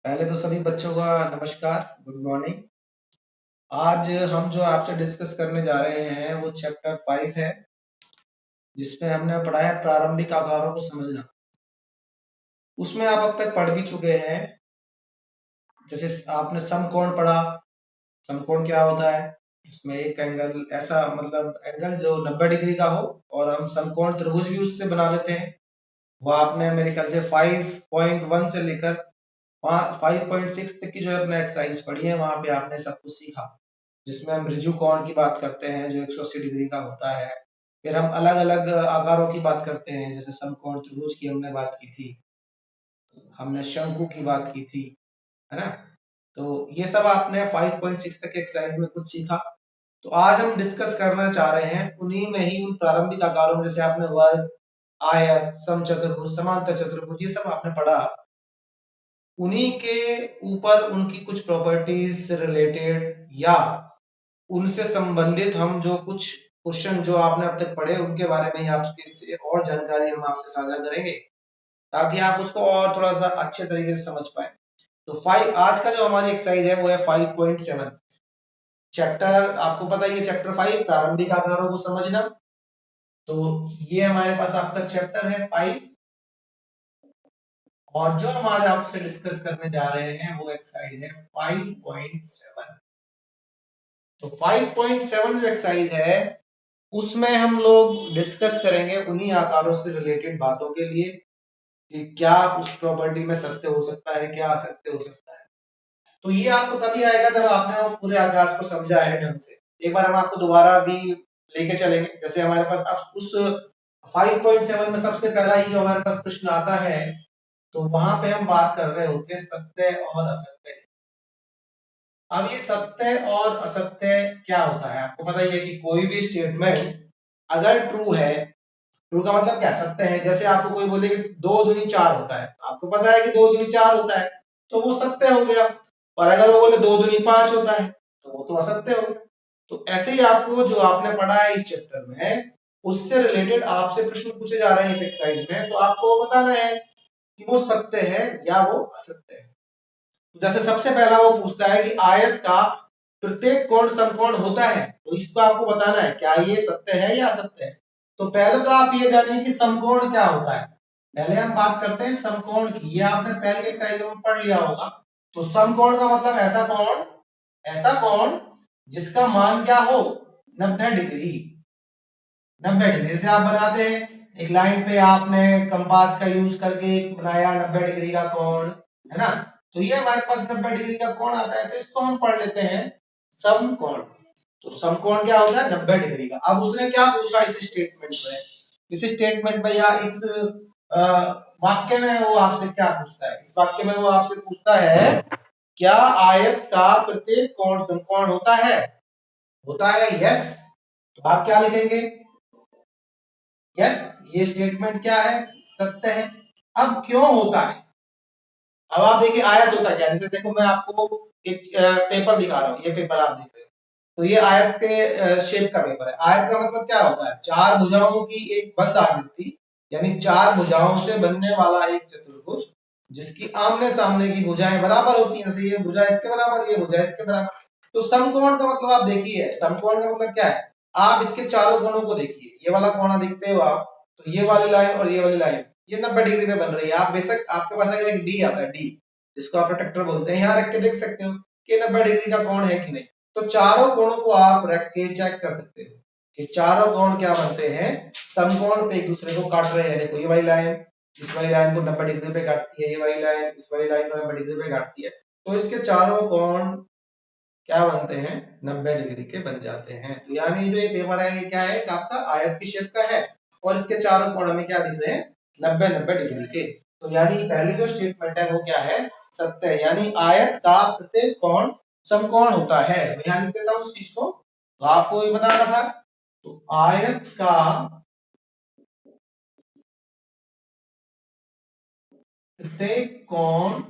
पहले तो सभी बच्चों का नमस्कार, गुड मॉर्निंग। आज हम जो आपसे डिस्कस करने जा रहे हैं वो चैप्टर 5 है, जिसमें हमने पढ़ा है प्रारंभिक आकारों को समझना। उसमें आप अब तक पढ़ भी चुके हैं। जैसे आपने समकोण पढ़ा। समकोण क्या होता है? इसमें एक एंगल ऐसा मतलब एंगल जो 90 डिग्री का हो और हम समकोण त्रिभुज भी उससे बना लेते हैं। वो आपने मेरे ख्याल से 5.1 से लेकर 5.6 तक की जो अपने एक्सरसाइज पढ़ी है वहां पे आपने सब कुछ सीखा, जिसमें हम ऋजु कोण की बात करते हैं जो 180 डिग्री का होता है। फिर हम अलग अलग आकारों की बात करते हैं, जैसे समकोण त्रिभुज की हमने बात की थी, हमने शंकु की बात की थी, है ना। तो ये सब आपने 5.6 तक एक्सरसाइज में कुछ सीखा। तो आज हम डिस्कस करना चाह रहे हैं उन्हीं में ही, उन प्रारंभिक आकारों में, जैसे आपने वर्ग, आयत, समचतुर्भुज, समांतर चतुर्भुज, ये सब आपने पढ़ा। उन्हीं के ऊपर उनकी कुछ प्रॉपर्टीज से रिलेटेड या उनसे संबंधित हम जो कुछ क्वेश्चन जो आपने अब तक पढ़े उनके बारे में ही आपके और जानकारी हम आपसे साझा करेंगे, ताकि आप उसको और थोड़ा सा अच्छे तरीके से समझ पाए। तो 5 आज का जो हमारी एक्सरसाइज है वो है 5.7। चैप्टर आपको पता है, ये चैप्टर 5 प्रारंभिक आकारों को समझना। तो ये हमारे पास आपका चैप्टर है 5, और जो हम आज आपसे डिस्कस करने जा रहे हैं वो एक्सरसाइज है 5.7। तो 5.7 जो एक्सरसाइज है उसमें हम लोग डिस्कस करेंगे उन्हीं आकारों से रिलेटेड बातों के लिए कि क्या उस प्रॉपर्टी में सत्य हो सकता है, क्या असत्य हो सकता है। तो ये आपको तभी आएगा जब आपने वो पूरे आकार को समझा है ढंग से। एक बार हम आपको दोबारा भी लेके चलेंगे। जैसे हमारे पास अब उस 5.7 में सबसे पहला ही जो हमारे पास प्रश्न आता है, तो वहां पे हम बात कर रहे होते हैं सत्य और असत्य। अब ये सत्य और असत्य क्या होता है? आपको पता ही है कि कोई भी स्टेटमेंट अगर ट्रू है, ट्रू का मतलब क्या? सत्य है। जैसे आपको कोई बोले कि 2 दूनी 4 होता है, आपको पता है कि 2 दूनी 4 होता है, तो वो सत्य हो गया। और अगर वो बोले 2 दूनी 5 होता है, तो वो तो असत्य हो गया। तो ऐसे ही आपको जो आपने पढ़ा है इस चैप्टर में, उससे रिलेटेड आपसे प्रश्न पूछे जा रहे हैं इस एक्सरसाइज में, तो आपको बताना है कि वो सत्य है या वो असत्य है। जैसे सबसे पहला वो पूछता है कि आयत का प्रत्येक कोण समकोण होता है, तो इसको आपको बताना है क्या ये सत्य है या असत्य है। तो पहले तो आप ये जानिए कि समकोण क्या होता है। पहले हम बात करते हैं समकोण की। ये आपने पहली एक्सरसाइज में पढ़ लिया होगा। तो समकोण का मतलब ऐसा कोण जिसका मान क्या हो, 90 डिग्री। 90 डिग्री से आप बनाते हैं, एक लाइन पे आपने कंपास का यूज करके एक बनाया 90 डिग्री का कोण, है ना। तो ये हमारे पास 90 डिग्री का कोण आता है, तो इसको हम पढ़ लेते हैं समकोण। तो समकोण क्या होता है? 90 डिग्री का। अब उसने क्या पूछा इस स्टेटमेंट में, या इस वाक्य में वो आपसे क्या पूछता है? इस वाक्य में वो आपसे पूछता है क्या आयत का प्रत्येक कोण समकोण होता है? होता है, यस। तो आप क्या लिखेंगे? यस। ये स्टेटमेंट क्या है? सत्य है। अब क्यों होता है? अब आप देखिए आयत होता है क्या। जैसे देखो मैं आपको एक पेपर दिखा रहा हूँ, ये पेपर आप देख रहे हो, तो ये आयत के शेप का पेपर है। आयत का मतलब क्या होता है? 4 भुजाओं की एक बंद आकृति, यानी 4 भुजाओं से बनने वाला एक चतुर्भुज जिसकी आमने सामने की भुजाएं बराबर होती हैं। जैसे ये भुजा इसके बराबर, ये भुजा इसके बराबर। तो समकोण का मतलब आप देखिए, समकोण का मतलब क्या है? आप इसके चारों कोणों को देखिए। ये वाला कोना देखते हो आप, तो ये वाली लाइन और ये वाली लाइन ये 90 डिग्री में बन रही है। आप बेशक आपके पास अगर एक डी आता है, डी जिसको आप प्रोटेक्टर बोलते हैं, यहाँ रख के देख सकते हो कि 90 डिग्री का कोण है कि नहीं। तो चारों कोणों को आप रख के चेक कर सकते हो कि चारों कोण क्या बनते हैं, समकोण पे एक दूसरे को काट रहे हैं। देखो ये वाली लाइन इस वाली लाइन को 90 डिग्री पे काटती है, ये वाली लाइन इस वाली लाइन को 90 डिग्री पे काटती है। तो इसके चारों कोण क्या बनते हैं? 90 डिग्री के बन जाते हैं। तो यानी जो ये पेपर है ये क्या है? आपका आयत की शेप का है, और इसके चारों कोण हमें क्या दिख रहे हैं? 90 डिग्री के। तो यानी पहली जो स्टेटमेंट है वो क्या है? सत्य है। यानी आयत का प्रत्येक कोण समकोण होता है। मैं यहाँ लिख देता हूँ उस चीज को, तो आपको ये बताना था। तो आयत का प्रत्येक कोण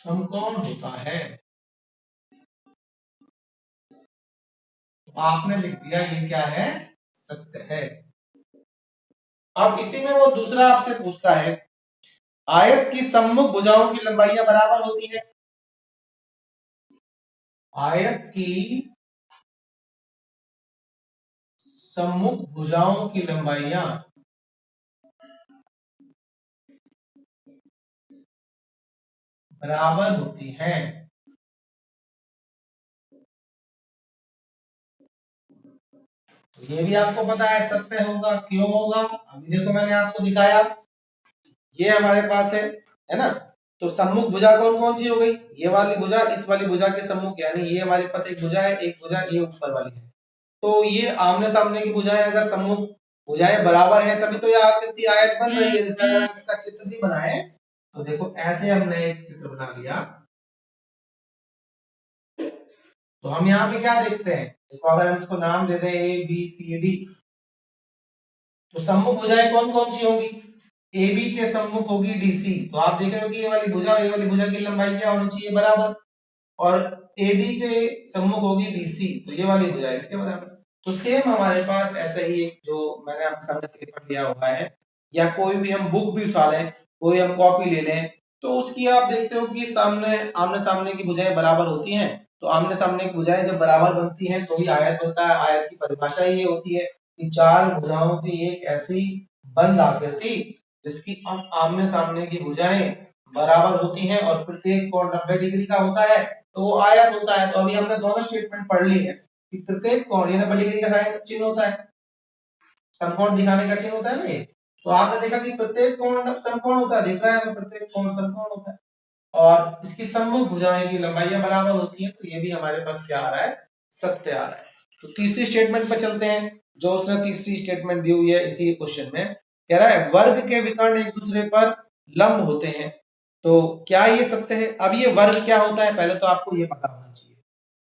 समकोण होता है। तो आपने लिख दिया ये क्या है? सत्य है। अब इसी में वो दूसरा आपसे पूछता है आयत की सम्मुख भुजाओं की लंबाइयां बराबर होती है। आयत की सम्मुख भुजाओं की लंबाइयां बराबर होती हैं। तो ये भी आपको पता है सत्य होगा। क्यों होगा? अभी देखो मैंने आपको दिखाया, ये हमारे पास है ना। तो सम्मुख भुजा कौन कौन सी हो गई? ये वाली भुजा, इस वाली भुजा के सम्मुख, यानी ये हमारे पास एक भुजा है, एक भुजा ये ऊपर वाली है। तो ये आमने सामने की भुजाएं अगर सम्मुख भुजाएं बराबर है तभी तो यह आकृति आयत बन रही है। जैसे अगर इसका चित्र भी बनाए तो देखो ऐसे हमने एक चित्र बना लिया। तो हम यहाँ पे क्या देखते हैं? देखो अगर हम इसको नाम दे दें ए बी सी डी, तो सम्मुख भुजाएं कौन कौन सी होंगी? ए बी के सम्मुख होगी डी सी। तो आप देख रहे हो कि ये वाली भुजा और ये वाली भुजा की लंबाई क्या होनी चाहिए? बराबर। और एडी के सम्मुख होगी डीसी, तो ये वाली भुजा इसके बराबर। तो सेम हमारे पास ऐसा ही एक जो मैंने आपके सामने पेपर दिया हुआ है, या कोई भी हम बुक भी उठा लें, कोई हम कॉपी ले लें, तो उसकी आप देखते हो कि सामने आमने सामने की भुजाएं बराबर होती हैं। तो आमने सामने की भुजाएं जब बराबर बनती हैं तो ही आयत बनता है। आयत की परिभाषा ये होती है कि चार भुजाओं की एक ऐसी बंद आकृति जिसकी आमने सामने की भुजाएं बराबर होती हैं और प्रत्येक कोण 90 डिग्री का होता है, तो वो आयत होता है। तो अभी हमने दोनों स्टेटमेंट पढ़ ली है कि प्रत्येक कोण, ये 90 डिग्री का साइन चिन्ह होता है, समकोण दिखाने का चिन्ह होता है ना ये। तो आपने देखा कि प्रत्येक कोण समकोण होता है, दिख रहा है हमें प्रत्येक कोण समकोण होता है, और इसकी सम्मुख भुजाएं की लंबाइयां बराबर होती हैं। तो ये भी हमारे पास क्या आ रहा है? सत्य आ रहा है। तो तीसरी स्टेटमेंट पर चलते हैं, जो उसने तीसरी स्टेटमेंट दी हुई है इसी क्वेश्चन में। कह रहा है वर्ग के विकर्ण एक दूसरे पर लंब होते हैं। तो क्या ये सत्य है? अब ये वर्ग क्या होता है पहले तो आपको ये पता होना चाहिए।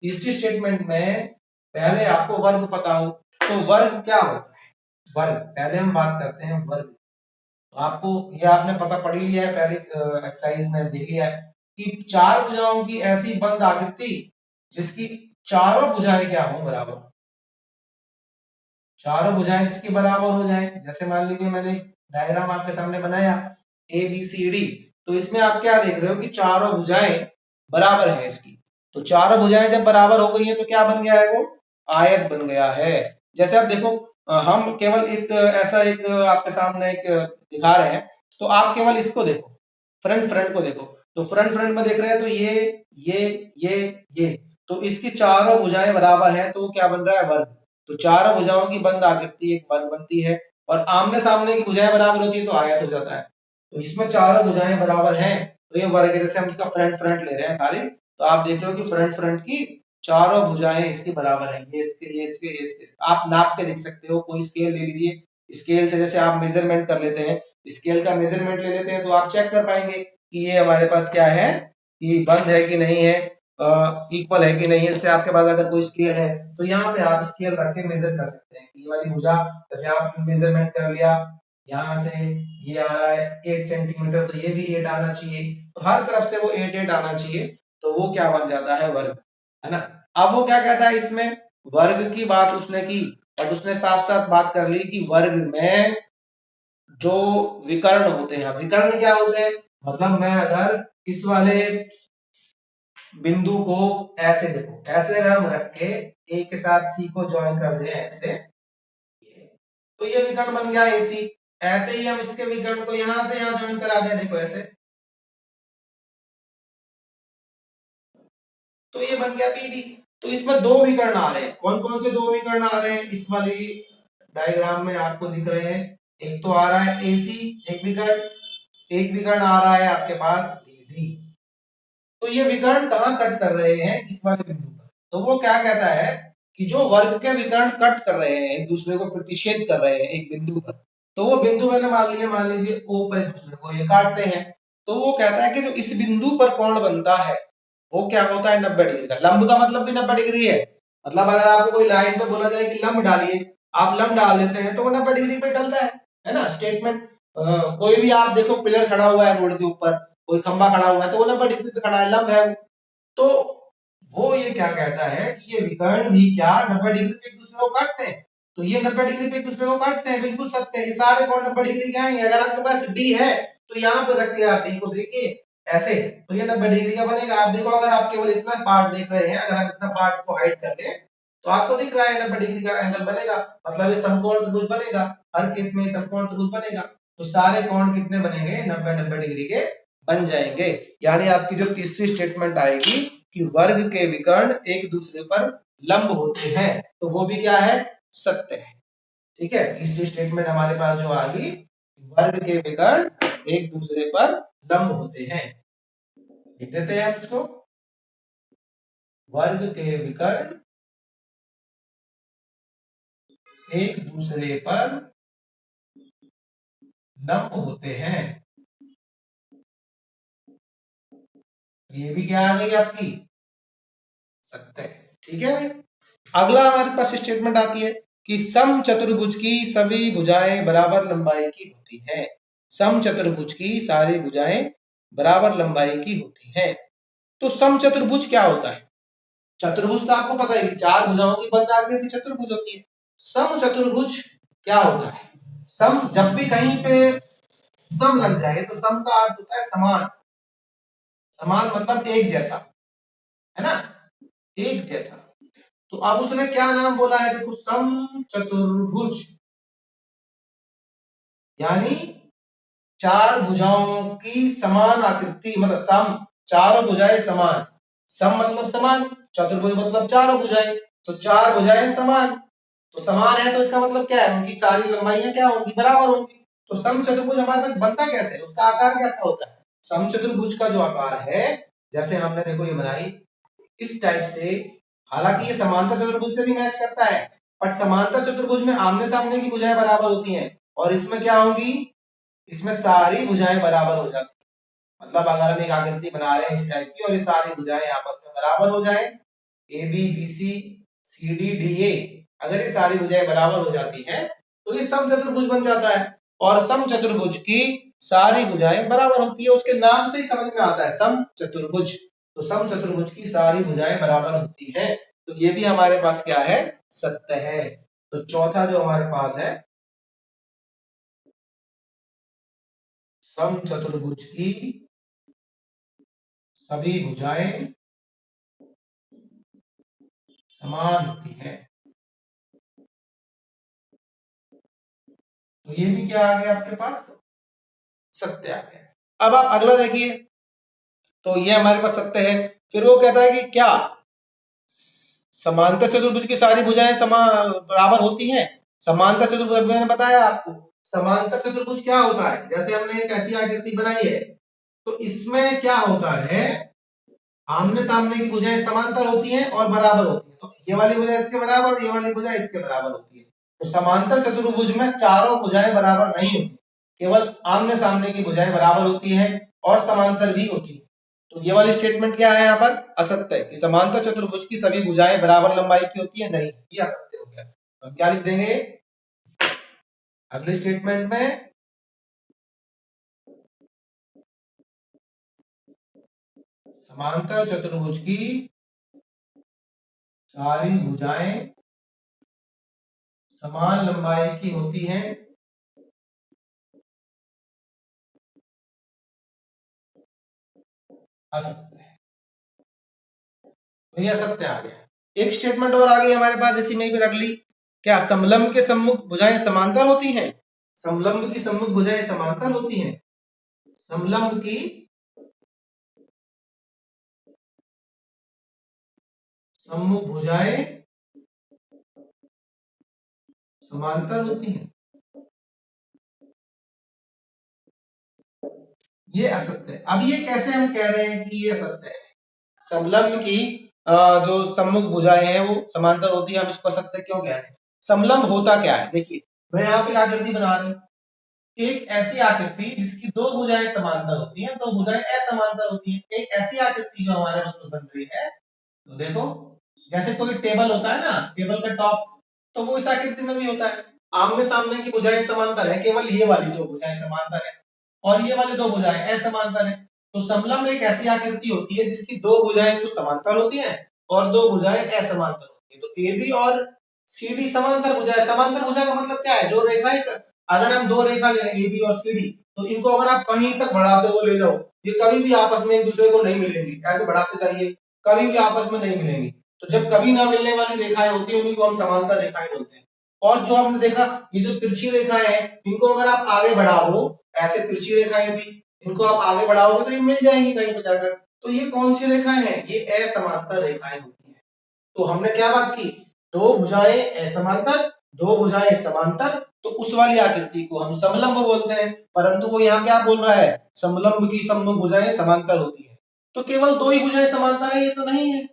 तीसरी स्टेटमेंट में पहले आपको वर्ग पता हो। तो वर्ग क्या होता है? वर्ग, पहले हम बात करते हैं वर्ग। आपको ये आपने पता पढ़ ही लिया है, पहले एक्सरसाइज में देख लिया है कि चार भुजाओं की ऐसी बंद आकृति जिसकी चारों भुजाएं क्या हो? बराबर। चारों भुजाएं जिसकी बराबर हो जाए, जैसे मान लीजिए मैंने डायग्राम आपके सामने बनाया ए बी सी डी, तो इसमें आप क्या देख रहे हो कि चारों भुजाएं बराबर है इसकी। तो चारों भुजाएं जब बराबर हो गई है तो क्या बन गया है? वो आयत बन गया है। जैसे आप देखो, हम केवल एक ऐसा एक आपके सामने एक दिखा रहे हैं, तो आप केवल इसको देखो, फ्रंट फ्रंट को देखो। तो फ्रंट फ्रंट में देख रहे हैं तो ये ये, तो इसकी चारों भुजाएं बराबर हैं, तो वो क्या बन रहा है? वर्ग। तो चारों भुजाओं की बंद आकृति एक वर्ग बनती है, और आमने सामने की भुजाएं बराबर होती है तो आयत हो जाता है। तो इसमें चारों भुजाएं बराबर हैं तो ये वर्ग है। जैसे हम इसका फ्रंट फ्रंट ले रहे हैं खाली, तो आप देख रहे हो कि फ्रंट फ्रंट की चारों भुजाएं इसकी बराबर है। ये इसके आप नाप के देख सकते हो। कोई स्केल ले लीजिए, स्केल से जैसे आप मेजरमेंट कर लेते हैं, स्केल का मेजरमेंट ले लेते हैं, तो आप चेक कर पाएंगे कि ये हमारे पास क्या है, कि बंद है कि नहीं है, इक्वल है कि नहीं है। जैसे आपके पास अगर कोई स्केल है तो यहाँ पे आप स्केल रख के मेजर कर सकते हैं। ये वाली भुजा जैसे आप मेजरमेंट कर लिया, यहाँ से ये आ रहा है 8 सेंटीमीटर, तो ये भी 8 आना चाहिए। तो हर तरफ से वो 8 आना चाहिए, तो वो क्या बन जाता है? वर्ग, है ना। अब वो क्या कहता है इसमें? वर्ग की बात उसने की, और उसने साफ साफ बात कर ली कि वर्ग में जो विकर्ण होते हैं, विकर्ण क्या होते हैं? मतलब मैं अगर इस वाले बिंदु को ऐसे देखो, ऐसे अगर हम रख के ए के साथ सी को ज्वाइन कर दें ऐसे, तो ये विकर्ण बन गया एसी। ऐसे ही हम इसके विकर्ण को यहां से यहां ज्वाइन करा दें, देखो ऐसे, तो ये बन गया पीडी। तो इसमें दो विकर्ण आ रहे हैं। कौन कौन से दो विकर्ण आ रहे हैं? इस वाली डायग्राम में आपको दिख रहे हैं। एक तो आ रहा है एसी एक विकर्ण, एक विकर्ण आ रहा है आपके पास बीडी। तो ये विकर्ण कहां कट कर रहे हैं? इस वाले बिंदु पर। तो वो क्या कहता है कि जो वर्ग के विकर्ण कट कर रहे हैं, एक दूसरे को प्रतिच्छेद कर रहे हैं एक बिंदु पर, तो वो बिंदु मैंने मान लीजिए ओ पर एक दूसरे को ये काटते हैं, तो वो कहता है कि जो इस बिंदु पर कोण बनता है वो क्या होता है? 90 डिग्री का। लंब का मतलब भी 90 डिग्री है। मतलब अगर आपको कोई लाइन पे बोला जाए कि लंब डालिए, आप लंब डाल देते हैं तो वो 90 डिग्री पे डलता है ना स्टेटमेंट। कोई भी आप देखो, पिलर खड़ा हुआ है रोड के ऊपर, कोई खंबा खड़ा हुआ है, तो वो 90 डिग्री पे खड़ा है, लंब है वो। तो वो ये क्या कहता है कि ये विकर्ण भी क्या 90 डिग्री पे एक दूसरे को काटते हैं। तो ये 90 डिग्री पे एक दूसरे को काटते हैं, बिल्कुल सत्य है। ये सारे कोण 90 डिग्री के आएंगे। अगर आपके पास डी है तो यहाँ पे रख के आप डी को देखिए ऐसे, तो ये 90 डिग्री का बनेगा। आप देखो अगर आप केवल इतना पार्ट देख रहे हैं, अगर आप इतना पार्ट को हाइड कर लें तो आपको दिख रहा है 90 डिग्री का एंगल बनेगा, मतलब ये समकोण त्रिभुज बनेगा। हर केस में समकोण त्रिभुज बनेगा, तो सारे कोण कितने बनेंगे, 90-90 डिग्री के बन जाएंगे। यानी आपकी जो तीसरी स्टेटमेंट आएगी कि वर्ग के विकर्ण एक दूसरे पर लंब होते हैं, तो वो भी क्या है, सत्य है। ठीक है, तीसरी स्टेटमेंट हमारे पास जो आ गई, वर्ग के विकर्ण एक दूसरे पर लंब होते हैं। लिख देते हैं उसको, वर्ग के विकर्ण एक दूसरे पर लंब होते हैं। ये भी क्या आ गई आपकी, सत्य। ठीक है भाई। अगला हमारे पास स्टेटमेंट आती है कि सम चतुर्भुज की सभी भुजाएं बराबर लंबाई की होती हैं। सम चतुर्भुज की सारी भुजाएं बराबर लंबाई की होती हैं। तो सम चतुर्भुज क्या होता है? चतुर्भुज तो आपको पता है कि चार भुजाओं की बंद आकृति चतुर्भुज होती है। सम चतुर्भुज क्या होता है? सम, जब भी कहीं पे सम लग जाए तो सम का अर्थ होता है समान। समान मतलब एक जैसा, है ना, एक जैसा। तो अब उसने क्या नाम बोला है, देखो, सम चतुर्भुज, यानी चार भुजाओं की समान आकृति, मतलब सम, चारों भुजाएं समान। सम मतलब समान, चतुर्भुज मतलब चारों भुजाएं, तो चार भुजाएं समान, तो समान है तो इसका मतलब क्या है, उनकी सारी लंबाइयां क्या होंगी, बराबर होंगी। तो सम चतुर्भुज हमारे पास बनता कैसे है, उसका आकार कैसा होता है? सम चतुर्भुज का जो आकार है, जैसे हमने देखो ये बनाई इस टाइप से, हालांकि ये समांतर चतुर्भुज से भी मैच करता है, बट समांतर चतुर्भुज में आमने सामने की भुजाएं बराबर होती हैं, और इसमें क्या होगी, इसमें सारी भुजाएं बराबर हो जाती है। मतलब अगर हम एक आकृति बना रहे हैं इस टाइप की और ये सारी भुजाएं आपस में बराबर हो जाए, A B B C C D D A, अगर ये सारी भुजाएं बराबर हो जाती हैं तो ये सम चतुर्भुज बन जाता है। और सम चतुर्भुज की सारी भुजाएं बराबर होती है, उसके नाम से ही समझ में आता है सम चतुर्भुज। तो सम चतुर्भुज की सारी भुजाएं बराबर होती हैं, तो ये भी हमारे पास क्या है, सत्य है। तो चौथा जो हमारे पास है, सम चतुर्भुज की सभी भुजाएं समान होती हैं, तो ये भी क्या आ गया आपके पास, सत्य आ गया। अब आप अगला देखिए, तो ये हमारे पास सत्य है। फिर वो कहता है कि क्या समांतर चतुर्भुज की सारी भुजाएं समान बराबर होती हैं? समांतर चतुर्भुज मैंने बताया आपको, समांतर चतुर्भुज क्या होता है, जैसे हमने एक ऐसी आकृति बनाई है, तो इसमें क्या होता है, आमने सामने की भुजाएं समांतर होती हैं और बराबर होती हैं। तो ये वाली भुजा इसके बराबर, ये वाली भुजा इसके बराबर होती है। तो समांतर चतुर्भुज में चारों भुजाएं बराबर नहीं होती, केवल आमने सामने की भुजाएं बराबर होती हैं और समांतर भी होती है। तो ये वाली स्टेटमेंट क्या है, यहाँ पर असत्य है कि समांतर चतुर्भुज की सभी भुजाएं बराबर लंबाई की होती है, नहीं, ये असत्य हो गया। तो हम क्या लिख देंगे अगले स्टेटमेंट में, समांतर चतुर्भुज की सारी भुजाएं समान लंबाई की होती हैं, असत्य है। तो ये असत्य आ गया। एक स्टेटमेंट और आ गई हमारे पास इसी में भी रख ली, क्या समलंब के सम्मुख भुजाएं समांतर होती हैं? समलंब की सम्मुख भुजाएं समांतर होती हैं। समलंब की सम्मुख भुजाएं समांतर होती हैं, ये असत्य है। अब ये कैसे हम कह रहे हैं कि ये असत्य है? समलंब की जो सम्मुख भुजाएं हैं वो समांतर होती है, हम इसको असत्य क्यों कह रहे हैं? समलंब होता क्या है, देखिए मैं यहाँ पे आकृति बना रहा हूं, एक ऐसी आकृति जिसकी दो भुजाएं समांतर होती हैं, दो भुजाएं असमांतर होती हैं। एक ऐसी आकृति जो हमारे पास बन रही है, तो देखो जैसे कोई टेबल होता है ना, टेबल का टॉप, तो वो इस आकृति में भी होता है। आमने सामने की भुजाएं समांतर है, केवल ये वाली दो भुजाएं समांतर है और ये वाली दो भुजाएं असमांतर है। तो समलंब एक ऐसी आकृति होती है जिसकी दो भुजाएं तो समांतर होती हैं और दो भुजाएं असमांतर होती है। तो एबी और सीडी समांतर भुजा है। समांतर भुजा का मतलब क्या है, जो रेखाएं, अगर हम दो रेखा ले लें ए बी और सी डी, तो इनको अगर आप कहीं तक बढ़ाते हुए ले जाओ, ये कभी भी आपस में एक दूसरे को नहीं मिलेंगी, ऐसे बढ़ाते जाइए, कभी भी आपस में नहीं मिलेंगी। तो जब कभी ना मिलने वाली रेखाएं होती है उन्हीं को हम समांतर रेखाएं बोलते हैं। और जो हमने देखा, ये जो तिरछी रेखाएं हैं, इनको अगर आप आगे बढ़ा दो, ऐसे तिरछी रेखाएं थी, इनको आप आगे बढ़ाओगे तो ये मिल जाएंगी कहीं पे जाकर। तो ये कौन सी रेखाएं हैं? ये असमांतर रेखाएं होती है। तो हमने क्या बात की? दो भुजाएं असमांतर, दो भुजाएं समांतर, तो उस वाली आकृति को हम समलंब बोलते हैं। परंतु वो यहाँ क्या बोल रहा है? समलंब की सम्मुख भुजाएं समांतर होती है। तो केवल दो ही भुजाएं समांतर है, ये तो नहीं है।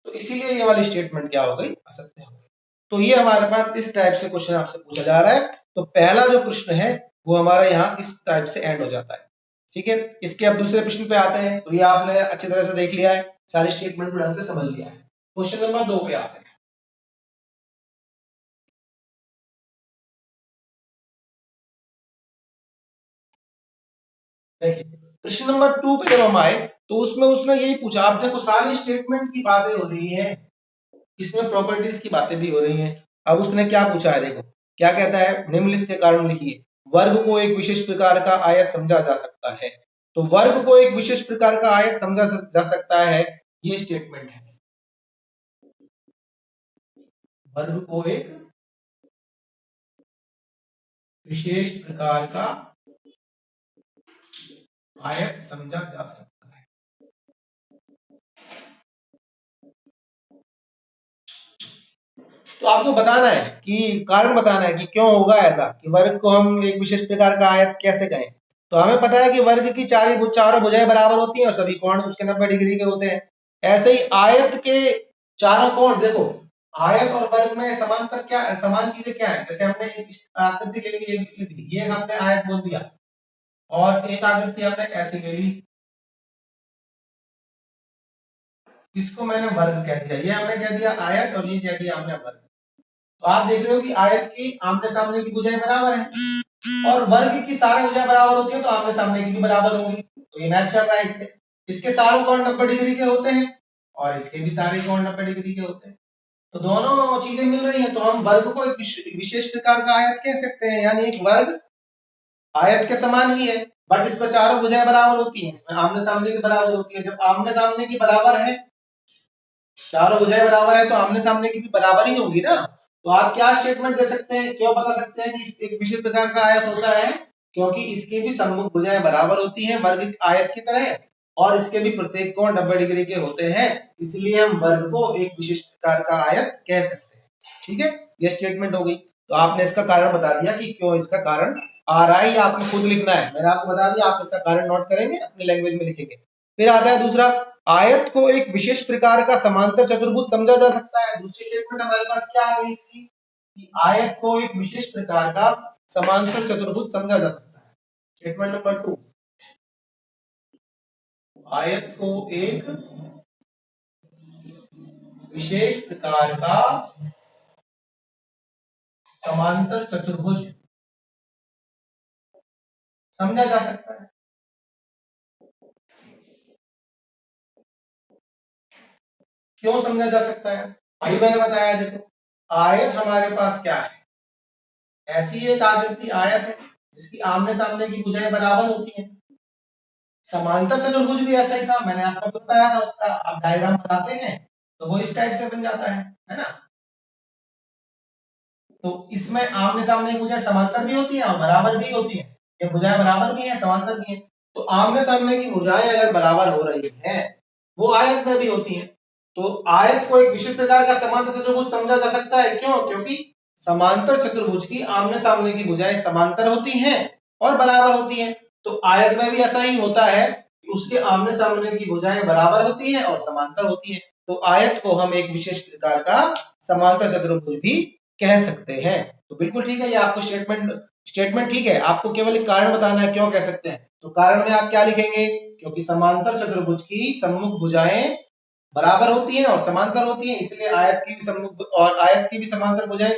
तो इसीलिए ये वाली स्टेटमेंट क्या हो गई? असत्य हो गई। तो ये हमारे पास इस टाइप से क्वेश्चन आपसे पूछा जा रहा है। तो पहला जो प्रश्न है वो हमारा यहाँ इस टाइप से एंड हो जाता है। ठीक है, इसके अब दूसरे प्रश्न पे आते हैं। तो ये आपने अच्छी तरह से देख लिया है, सारी स्टेटमेंट ढंग से समझ लिया है। क्वेश्चन नंबर 2 पे आते हैं। देखिए, प्रश्न नंबर 2 पे जब हम आए तो उसमें उसने यही पूछा। आप देखो, सारी स्टेटमेंट की बातें हो रही है, इसमें प्रॉपर्टीज की बातें भी हो रही हैं। अब उसने क्या पूछा है, देखो क्या कहता है, निम्नलिखित के कारण लिखिए। वर्ग को एक विशेष प्रकार का आयत समझा जा सकता है। तो वर्ग को एक विशेष प्रकार का आयत समझा जा सकता है, ये स्टेटमेंट है। वर्ग को एक विशेष प्रकार का आयत समझा जा सकता है। तो आपको बताना है कि कारण बताना है कि क्यों होगा ऐसा, कि वर्ग को हम एक विशेष प्रकार का आयत कैसे कहें। तो हमें पता है कि वर्ग की चारों भुजाएं बराबर होती हैं और सभी कोण उसके 90 डिग्री के होते हैं। ऐसे ही आयत के चारों कोण, देखो आयत और वर्ग में समांतर क्या, समान चीजें क्या है? जैसे हमने एक आकृति ले ली ABCD, ये हमने आयत बोल दिया, और एक आकृति हमने ऐसी ले ली, इसको मैंने वर्ग कह दिया, ये हमने कह दिया आयत और ये कह दिया हमने वर्ग। तो आप देख रहे हो कि आयत की आमने सामने की भुजाएं बराबर है, और वर्ग की सारी भुजाएं बराबर होती है तो आमने सामने की भी बराबर होंगी। तो ये मैच कर रहा है इससे। इसके सारे कोण 90 डिग्री के होते हैं और इसके भी सारे कोण 90 डिग्री के होते हैं। तो दोनों चीजें मिल रही हैं, तो हम वर्ग को एक विशेष प्रकार का आयत कह सकते हैं। यानी एक वर्ग आयत के समान ही है, बट इसमें चारों भुजाएं बराबर होती हैं, इसमें आमने सामने की बराबर होती है। जब आमने सामने की बराबर है, चारों भुजाएं बराबर है, तो आमने सामने की भी बराबर ही होगी ना। तो आप क्या स्टेटमेंट दे सकते हैं, क्यों बता सकते हैं कि एक विशेष प्रकार का आयत होता है? क्योंकि इसकी भी सम्मुख भुजाएं बराबर होती हैं वर्ग आयत की तरह, और इसके भी प्रत्येक कोण 90 डिग्री के होते हैं, इसलिए हम वर्ग को एक विशेष प्रकार का आयत कह सकते हैं। ठीक है, ये स्टेटमेंट हो गई। तो आपने इसका कारण बता दिया कि क्यों इसका कारण आ रहा है, आपको खुद लिखना है, मैंने आपको बता दिया, आप इसका कारण नोट करेंगे, अपने लैंग्वेज में लिखेंगे। फिर आता है दूसरा, आयत को एक विशेष प्रकार का समांतर चतुर्भुज समझा जा सकता है। दूसरी स्टेटमेंट हमारे पास क्या आ गई इसकी, कि आयत को एक विशेष प्रकार का समांतर चतुर्भुज समझा जा सकता है। स्टेटमेंट नंबर 2, आयत को एक विशेष प्रकार का समांतर चतुर्भुज समझा जा सकता है। क्यों समझा जा सकता है? अभी मैंने बताया, देखो आयत हमारे पास क्या है, ऐसी एक आकृति आयत है जिसकी आमने सामने की भुजाएं बराबर होती हैं। समांतर चतुर्भुज भी ऐसा ही था, मैंने आपको बताया था, उसका आप डायग्राम बनाते हैं तो वो इस टाइप से बन जाता है ना। तो इसमें आमने सामने की भुजाएं समांतर भी होती हैं और बराबर भी होती हैं। ये भुजाएं बराबर भी हैं, समांतर भी हैं। तो आमने सामने की भुजाएं अगर बराबर हो रही हैं, वो आयत में भी होती हैं। तो आयत को एक विशेष प्रकार का समांतर चतुर्भुज समझा जा सकता है। क्यों? क्योंकि समांतर चतुर्भुज की आमने सामने की भुजाएं समांतर होती हैं और बराबर होती हैं। तो आयत में भी ऐसा ही होता है कि उसके आमने सामने की भुजाएं बराबर होती हैं और समांतर होती हैं। तो आयत को हम एक विशेष प्रकार का समांतर चतुर्भुज भी कह सकते हैं। तो बिल्कुल ठीक है, ये आपको स्टेटमेंट ठीक है, आपको केवल एक कारण बताना है क्यों कह सकते हैं। तो कारण में आप क्या लिखेंगे, क्योंकि समांतर चतुर्भुज की सम्मुख भुजाएं बराबर होती हैं और समांतर होती हैं, इसलिए आयत की भी सम्मुख और आयत की भी समांतर भुजाएं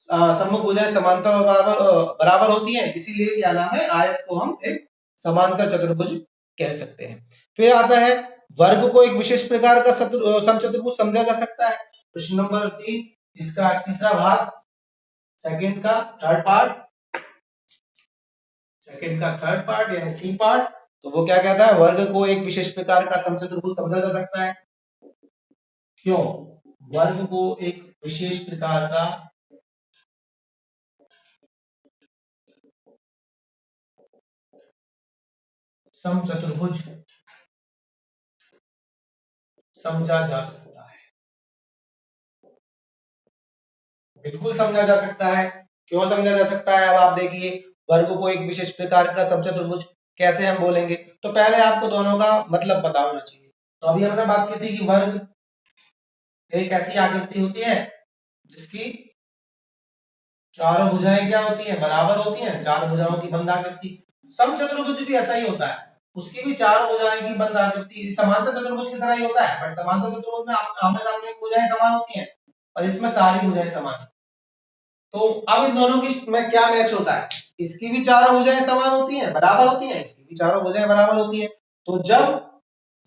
सम्मुख भुजाएं समांतर और बराबर होती हैं, इसीलिए क्या नाम है, आयत को हम एक समांतर चतुर्भुज कह सकते हैं। फिर आता है, वर्ग को एक विशेष प्रकार का समचतुर्भुज समझा जा सकता है। प्रश्न नंबर 3, इसका तीसरा भाग, सेकंड का थर्ड पार्ट। सेकंड का थर्ड पार्ट यानी सी पार्ट, तो वो क्या कहता है, वर्ग को एक विशेष प्रकार का समचतुर्भुज समझा जा सकता है। क्यों? वर्ग को एक विशेष प्रकार का समचतुर्भुज समझा जा सकता है। बिल्कुल समझा जा सकता है। क्यों समझा जा सकता है? अब आप देखिए, वर्ग को एक विशेष प्रकार का समचतुर्भुज कैसे हम बोलेंगे, तो पहले आपको दोनों का मतलब पता होना चाहिए। तो अभी हमने बात की थी कि वर्ग एक ऐसी आकृति होती है जिसकी चारों भुजाएं क्या होती हैं, बराबर होती हैं, चार भुजाओं की बंद आकृति। समचतुर्भुज भी ऐसा ही होता है, उसकी भी चारों भुजाएं की बंद आकृति समांतर चतुर्भुज की तरह ही होता है, बट समांतर चतुर्भुज में आमने सामने की भुजाएं समान होती हैं और इसमें सारी भुजाएं समान हैं। तो अब इन दोनों की में क्या मैच होता है, इसकी भी चारों भुजाएं समान होती हैं, बराबर होती हैं, इसकी भी चारों भुजाएं बराबर होती हैं। तो जब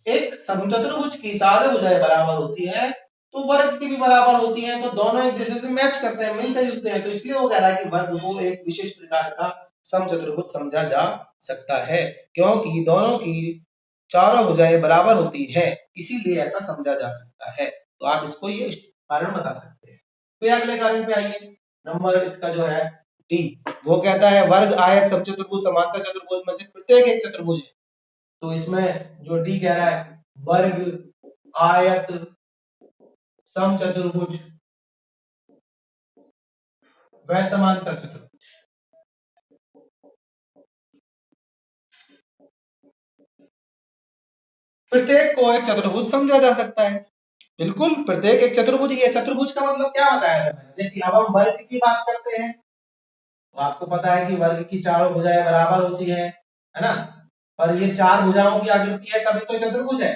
एक समचतुर्भुज की सारी भुजाएं बराबर होती है तो वर्ग की भी बराबर होती है, तो दोनों एक दूसरे से मैच करते हैं, मिलते जुलते हैं, तो इसलिए वो कह रहा है कि वर्ग को एक विशेष प्रकार का समचतुर्भुज समझा जा सकता है, क्योंकि दोनों की चारों भुजाएं बराबर होती है, इसीलिए ऐसा समझा जा सकता है। तो आप इसको ये कारण बता सकते हैं। फिर अगले कारण पे आइए, नंबर इसका जो है डी, वो कहता है वर्ग आयत समचतुर्भुज समांतर चतुर्भुज में से प्रत्येक एक चतुर्भुज है। तो इसमें जो डी कह रहा है, वर्ग आयत समचतुर्भुज व समांतर चतुर्भुज, प्रत्येक को एक चतुर्भुज समझा जा सकता है। बिल्कुल, प्रत्येक एक चतुर्भुज ही है। चतुर्भुज का मतलब क्या बताया था मैंने? देखिए, अब हम वर्ग की बात करते हैं तो आपको पता है कि वर्ग की चारों भुजाएं बराबर होती है ना, पर ये चार भुजाओं की आकृति है तभी तो चतुर्भुज है।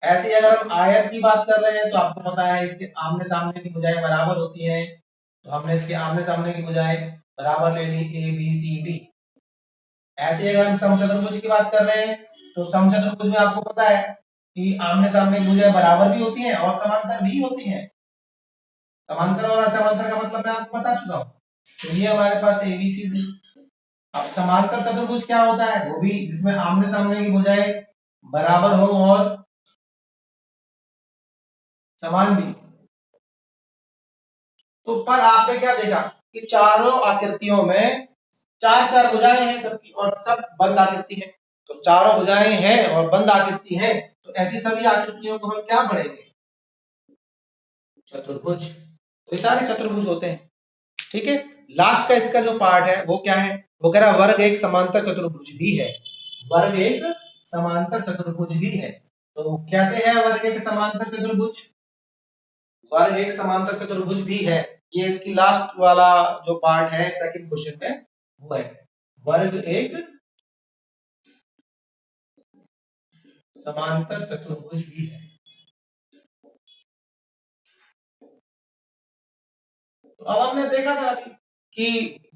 ऐसे ही अगर हम आयत की बात कर रहे हैं तो आपको पता है इसके आमने सामने की भुजाएं बराबर होती हैं, तो हमने इसके आमने सामने की भुजाएं बराबर ले ली, ए बी सी डी। ऐसे ही अगर हम समचतुर्भुज की बात कर रहे हैं तो समचतुर्भुज में आपको पता है कि आमने सामने की भुजाएं बराबर भी होती हैं और समांतर भी होती हैं। समांतर और असमांतर का मतलब मैं आपको बता चुका हूं। तो ये हमारे पास ए बी सी डी। अब समांतर चतुर्भुज क्या होता है? वो भी जिसमें आमने सामने की भुजाएं बराबर हो और समान भी। तो पर आपने क्या देखा कि चारों आकृतियों में चार चार भुजाएं हैं सबकी और सब बंद आकृति है। तो चारों भुजाएं हैं और बंद आकृति है, तो ऐसी सभी आकृतियों को हम क्या पढ़ेंगे? चतुर्भुज। तो ये सारे चतुर्भुज होते हैं। ठीक है, लास्ट का इसका जो पार्ट है वो क्या है? वो कह रहा है वर्ग एक समांतर चतुर्भुज भी है। वर्ग एक समांतर चतुर्भुज भी है। तो कैसे है वर्ग एक समांतर चतुर्भुज? वर्ग एक समांतर चतुर्भुज भी है, ये इसकी लास्ट वाला जो पार्ट है सेकंड क्वेश्चन में वो है, वर्ग एक समांतर चतुर्भुज भी है। तो अब हमने देखा था कि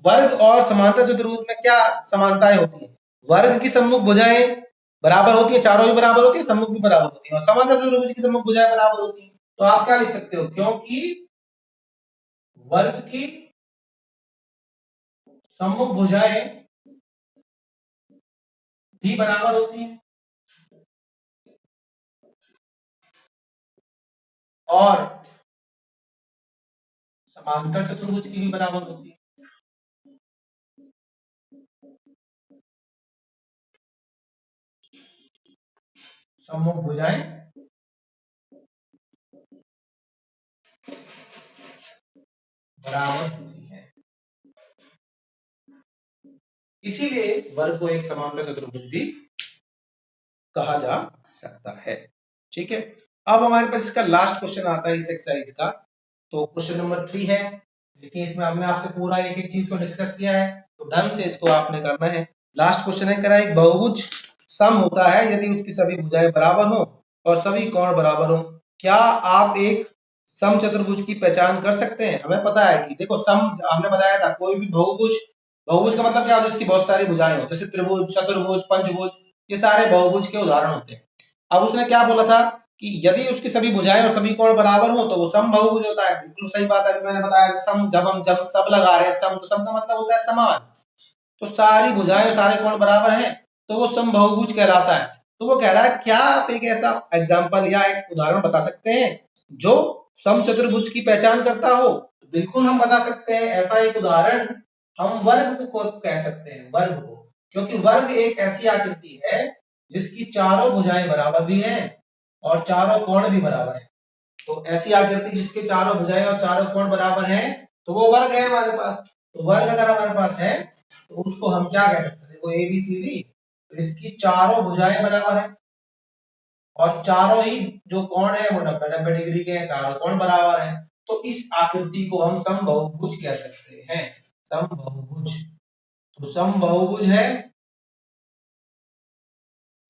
वर्ग और समांतर चतुर्भुज में क्या समानताएं होती है। वर्ग की सम्मुख भुजाएं बराबर होती है, चारों भी बराबर होती है, सम्मुख भी बराबर होती है, और समांतर चतुर्भुज की सम्मुख भुजाएं बराबर होती है। तो आप क्या लिख सकते हो? क्योंकि वर्ग की सम्मुख भुजाएं भी बराबर होती है और समांतर चतुर्भुज की भी बराबर होती है। सम्मुख भुजाएं बराबर होती है, इसीलिए वर्ग को एक समांतर चतुर्भुज भी कहा जा सकता है। ठीक है, अब हमारे पास इसका लास्ट क्वेश्चन आता है इस एक्सरसाइज का। तो क्वेश्चन नंबर 3 है, लेकिन इसमें हमने आपसे पूरा एक एक चीज को डिस्कस किया है, तो ढंग से इसको आपने करना है। लास्ट क्वेश्चन है, करा एक बहुभुज सम होता है यदि उसकी सभी भुजाएं बराबर हो और सभी कोण बराबर हो। क्या आप एक सम चतुर्भुज की पहचान कर सकते हैं? हमें पता है कि देखो, सम हमने बताया था कोई भी बहुभुज, बहुभुज का मतलब क्या होता है? जिसकी बहुत सारी भुजाएं हो, जैसे त्रिभुज, चतुर्भुज, पंचभुज, ये सारे बहुभुज के उदाहरण होते हैं। अब उसने क्या बोला था कि यदि उसकी सभी भुजाएं और सभी कोण बराबर हो तो वो सम बहुभुज होता है। बिल्कुल सही बात है, मैंने बताया सम, जब हम सब लगा रहे हैं सम, तो सम का मतलब होता है समान। तो सारी भुजाएं और सारे कोण बराबर हैं, तो वो समबाहुभुज कहलाता है। तो वो कह रहा है क्या आप एक ऐसा एग्जाम्पल या एक उदाहरण बता सकते हैं जो समचतुर्भुज की पहचान करता हो? बिल्कुल हम बता सकते हैं ऐसा एक उदाहरण। हम वर्ग को कह सकते हैं, वर्ग को, क्योंकि वर्ग एक ऐसी आकृति है जिसकी चारों भुजाएं बराबर भी हैं और चारों कोण भी बराबर हैं। तो ऐसी आकृति जिसके चारों भुजाएं और चारों कोण बराबर हैं, तो वो वर्ग है हमारे पास। तो वर्ग अगर हमारे पास है तो उसको हम क्या कह सकते हैं? देखो ABCD, तो इसकी चारों भुजाएं बराबर है और चारों ही जो कोण है वो 90-90 डिग्री के हैं, चारों कोण बराबर हैं। तो इस आकृति को हम समबाहुभुज कह सकते हैं, समबाहुभुज। तो समबाहुभुज है,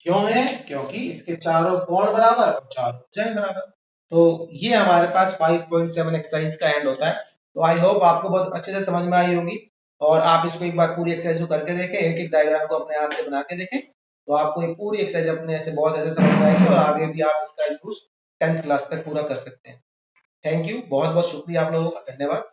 क्यों है? क्योंकि इसके चारों कोण बराबर और चारों भुजाएं बराबर। तो ये हमारे पास 5.7 एक्सरसाइज का एंड होता है। तो आई होप आपको बहुत अच्छे से समझ में आई होगी और आप इसको एक बार पूरी एक्सरसाइज को करके देखें, एक एक डायग्राम को अपने हाथ से बना के देखें, तो आपको ये पूरी एक्सरसाइज अपने से बहुत अच्छे समझ में आएगी और आगे भी आप इसका यूज 10th क्लास तक पूरा कर सकते हैं। थैंक यू, बहुत बहुत शुक्रिया आप लोगों का, धन्यवाद।